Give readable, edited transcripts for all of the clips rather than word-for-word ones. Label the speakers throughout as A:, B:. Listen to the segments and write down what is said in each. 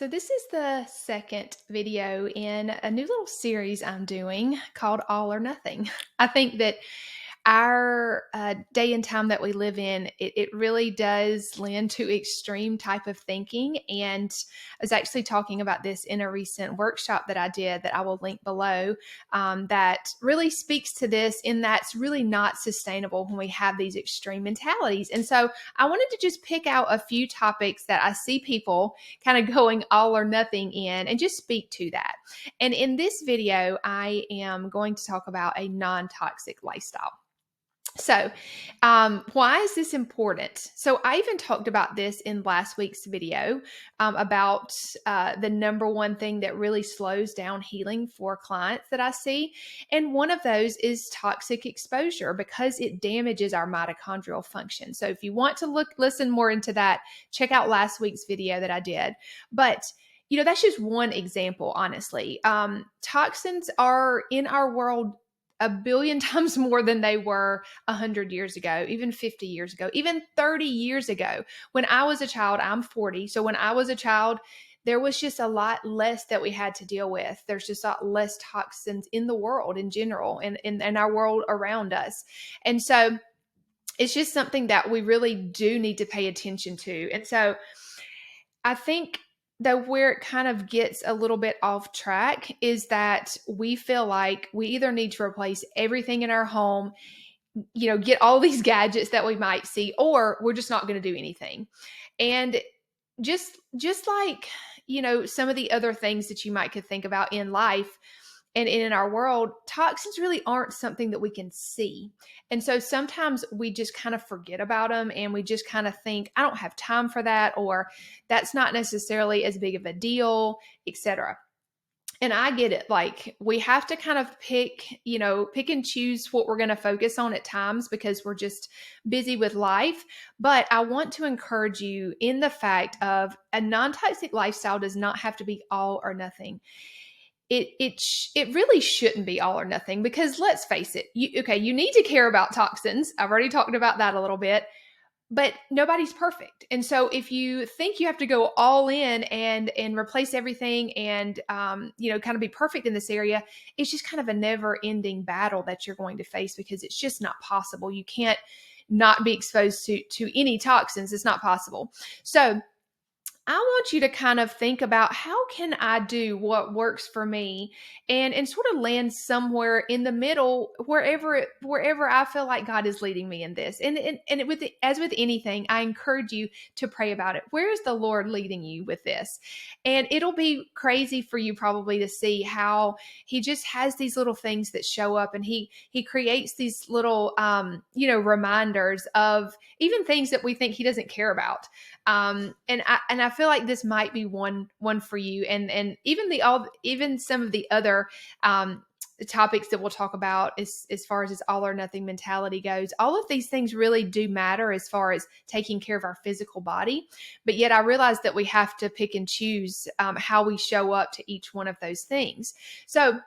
A: So this is the second video in a new little series I'm doing called All or Nothing. I think that our day and time that we live in, it really does lend to extreme type of thinking. And I was actually talking about this in a recent workshop that I did that I will link below, that really speaks to this in that's really not sustainable when we have these extreme mentalities. And so I wanted to just pick out a few topics that I see people kind of going all or nothing in and just speak to that. And in this video, I am going to talk about a non-toxic lifestyle. So, why is this important? So, I even talked about this in last week's video about the number one thing that really slows down healing for clients that I see. And one of those is toxic exposure because it damages our mitochondrial function. So, if you want to listen more into that, check out last week's video that I did. But that's just one example, honestly. Toxins are in our world a billion times more than they were 100 years ago, even 50 years ago, even 30 years ago. When I was a child, I'm 40. So when I was a child, there was just a lot less that we had to deal with. There's just a lot less toxins in the world in general and in our world around us. And so it's just something that we really do need to pay attention to. And so I think that where it kind of gets a little bit off track is that we feel like we either need to replace everything in our home, get all these gadgets that we might see, or we're just not going to do anything. And just like, some of the other things that you might could think about in life, and in our world, toxins really aren't something that we can see. And so sometimes we just kind of forget about them and we just kind of think, I don't have time for that, or that's not necessarily as big of a deal, etc. And I get it. Like we have to kind of pick and choose what we're going to focus on at times because we're just busy with life. But I want to encourage you in the fact of a non-toxic lifestyle does not have to be all or nothing. It really shouldn't be all or nothing because let's face it, you need to care about toxins. I've already talked about that a little bit, but nobody's perfect. And so if you think you have to go all in and replace everything and, kind of be perfect in this area, it's just kind of a never ending battle that you're going to face because it's just not possible. You can't not be exposed to any toxins. It's not possible. So I want you to kind of think about how can I do what works for me and sort of land somewhere in the middle, wherever I feel like God is leading me in this. And as with anything, I encourage you to pray about it. Where is the Lord leading you with this? And it'll be crazy for you probably to see how he just has these little things that show up and he creates these little, reminders of even things that we think he doesn't care about. And I feel like this might be one for you, and even some of the other topics that we'll talk about as far as this all or nothing mentality goes. All of these things really do matter as far as taking care of our physical body, but yet I realize that we have to pick and choose how we show up to each one of those things. So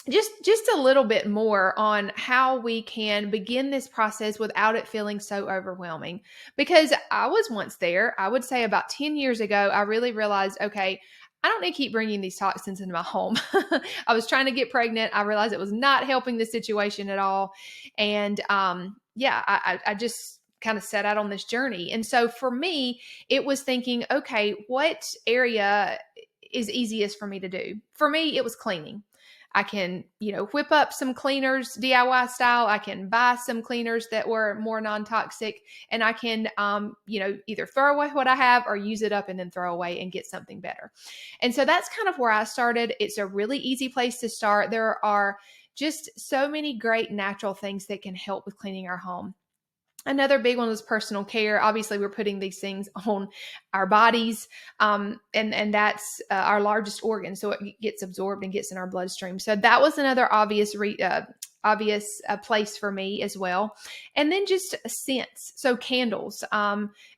A: just a little bit more on how we can begin this process without it feeling so overwhelming. Because I was once there. I would say about 10 years ago, I really realized, okay, I don't need to keep bringing these toxins into my home. I was trying to get pregnant. I realized it was not helping the situation at all. And I just kind of set out on this journey. And so for me, it was thinking, okay, what area is easiest for me to do? For me, it was cleaning. I can, whip up some cleaners DIY style. I can buy some cleaners that were more non-toxic, and I can, either throw away what I have or use it up and then throw away and get something better. And so that's kind of where I started. It's a really easy place to start. There are just so many great natural things that can help with cleaning our home. Another big one was personal care. Obviously, we're putting these things on our bodies, and that's our largest organ, so it gets absorbed and gets in our bloodstream. So that was another obvious place for me as well. And then just scents, so candles,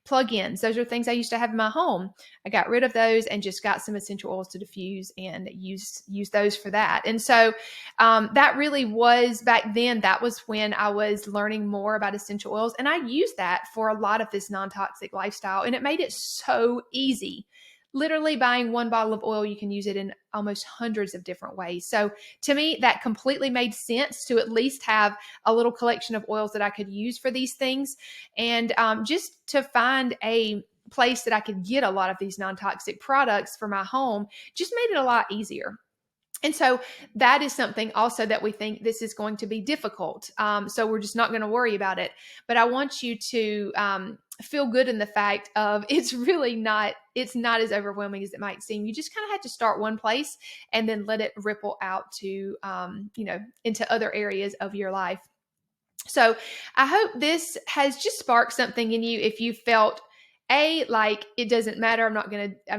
A: plug-ins. Those are things I used to have in my home. I got rid of those and just got some essential oils to diffuse and use those for that. And so that really was back then. That was when I was learning more about essential oils, and I used that for a lot of this non-toxic lifestyle, and it made it so easy. literally buying one bottle of oil, you can use it in almost hundreds of different ways. So to me, that completely made sense to at least have a little collection of oils that I could use for these things. And just to find a place that I could get a lot of these non-toxic products for my home just made it a lot easier. And so that is something also that we think this is going to be difficult. So we're just not going to worry about it. But I want you to feel good in the fact of it's really not, it's not as overwhelming as it might seem. You just kind of have to start one place and then let it ripple out to, into other areas of your life. So I hope this has just sparked something in you. If you felt like it doesn't matter, I'm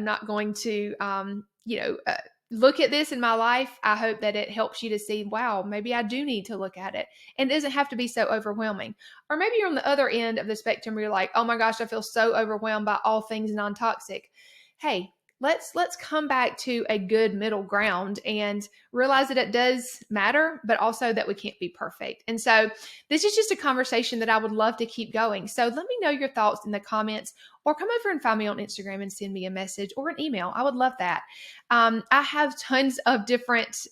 A: not going to, look at this in my life. I hope that it helps you to see, wow, maybe I do need to look at it. And it doesn't have to be so overwhelming. Or maybe you're on the other end of the spectrum where you're like, oh my gosh, I feel so overwhelmed by all things non-toxic. Hey, let's come back to a good middle ground and realize that it does matter, but also that we can't be perfect. And so this is just a conversation that I would love to keep going. So let me know your thoughts in the comments, or come over and find me on Instagram and send me a message or an email. I would love that. I have tons of different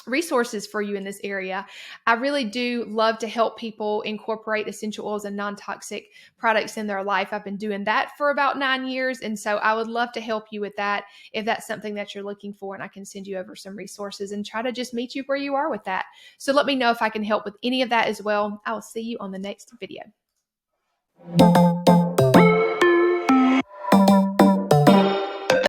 A: resources for you in this area. I really do love to help people incorporate essential oils and non-toxic products in their life. I've been doing that for about 9 years. And so I would love to help you with that if that's something that you're looking for. And I can send you over some resources and try to just meet you where you are with that. So let me know if I can help with any of that as well. I will see you on the next video.